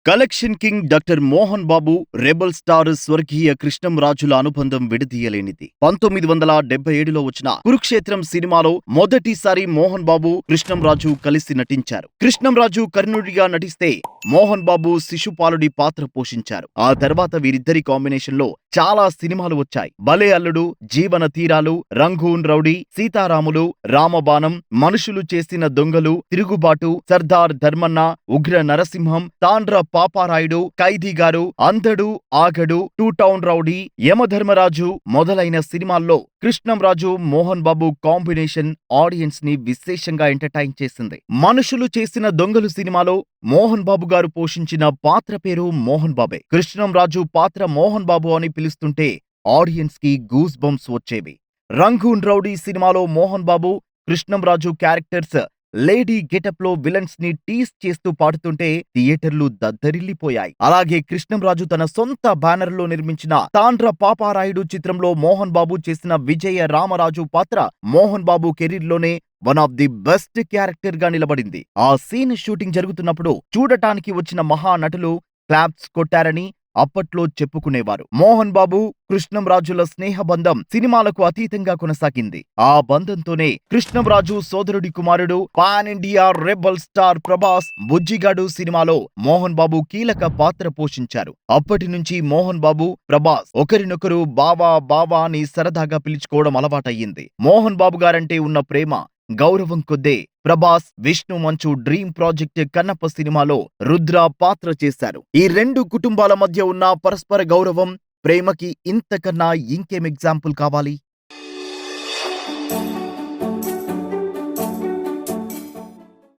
Collection king doctor Mohan Babu rebel star స్వర్గీయ కృష్ణంరాజుల అనుబంధం విడదీయలేనిది. 1977లో వచ్చిన కురుక్షేత్రం సినిమాలో మొదటిసారి మోహన్ బాబు కృష్ణంరాజు కలిసి నటించారు. కృష్ణంరాజు కర్ణుడిగా నటిస్తే మోహన్ బాబు శిశుపాలుడి పాత్ర పోషించారు. ఆ తర్వాత వీరిద్దరి కాంబినేషన్ లో చాలా సినిమాలు వచ్చాయి. భలే అల్లుడు, జీవన తీరాలు, రంగూన్ రౌడీ, సీతారాములు, రామబాణం, మనుషులు చేసిన దొంగలు, తిరుగుబాటు, సర్దార్ ధర్మన్న, ఉగ్ర నరసింహం, తాండ్ర పాపారాయుడు, ఖైదీగారు, అందడు ఆగడు, టూ టౌన్ రౌడీ, యమధర్మరాజు మొదలైన సినిమాల్లో కృష్ణంరాజు మోహన్ బాబు కాంబినేషన్ ఆడియన్స్ ని విశేషంగా ఎంటర్టైన్ చేసింది. మనుషులు చేసిన దొంగలు సినిమాలో మోహన్ బాబు గారు పోషించిన పాత్ర పేరు మోహన్ బాబే. కృష్ణంరాజు పాత్ర మోహన్ బాబు అని పిలుస్తుంటే ఆడియన్స్ కి గూస్ బంప్స్ వచ్చేవి. రంగూన్ రౌడీ సినిమాలో మోహన్ బాబు, కృష్ణంరాజు క్యారెక్టర్స్ లేడీ గెటప్ లో విలన్స్ ని టీస్ చేస్తూ పాడుతుంటే థియేటర్లు దద్దరిల్లిపోయాయి. అలాగే కృష్ణంరాజు తన సొంత బ్యానర్ లో నిర్మించిన తాండ్ర పాపారాయుడు చిత్రంలో మోహన్ బాబు చేసిన విజయ రామరాజు పాత్ర మోహన్ బాబు కెరీర్ లోనే one of the best character గా నిలబడింది. ఆ సీన్ షూటింగ్ జరుగుతున్నప్పుడు చూడటానికి వచ్చిన మహానటులు క్లాప్స్ కొట్టారని అప్పట్లో చెప్పుకునేవారు. మోహన్ బాబు, కృష్ణంరాజుల స్నేహబంధం సినిమాలకు అతీతంగా కొనసాగింది. ఆ బంధంతోనే కృష్ణంరాజు సోదరుడి కుమారుడు pan India rebel star Prabhas Bujjigadu సినిమాలో మోహన్ బాబు కీలక పాత్ర పోషించారు. అప్పటి నుంచి మోహన్ బాబు, ప్రభాస్ ఒకరినొకరు బావా బావా అని సరదాగా పిలుచుకోవడం అలవాటయ్యింది. మోహన్ బాబు గారంటే ఉన్న ప్రేమ, గౌరవం కొద్దే ప్రభాస్ విష్ణు మంచు డ్రీమ్ ప్రాజెక్ట్ కన్నప్ప సినిమాలో రుద్ర పాత్ర చేశారు. ఈ రెండు కుటుంబాల మధ్య ఉన్న పరస్పర గౌరవం, ప్రేమకి ఇంతకన్నా ఇంకేం ఎగ్జాంపుల్ కావాలి?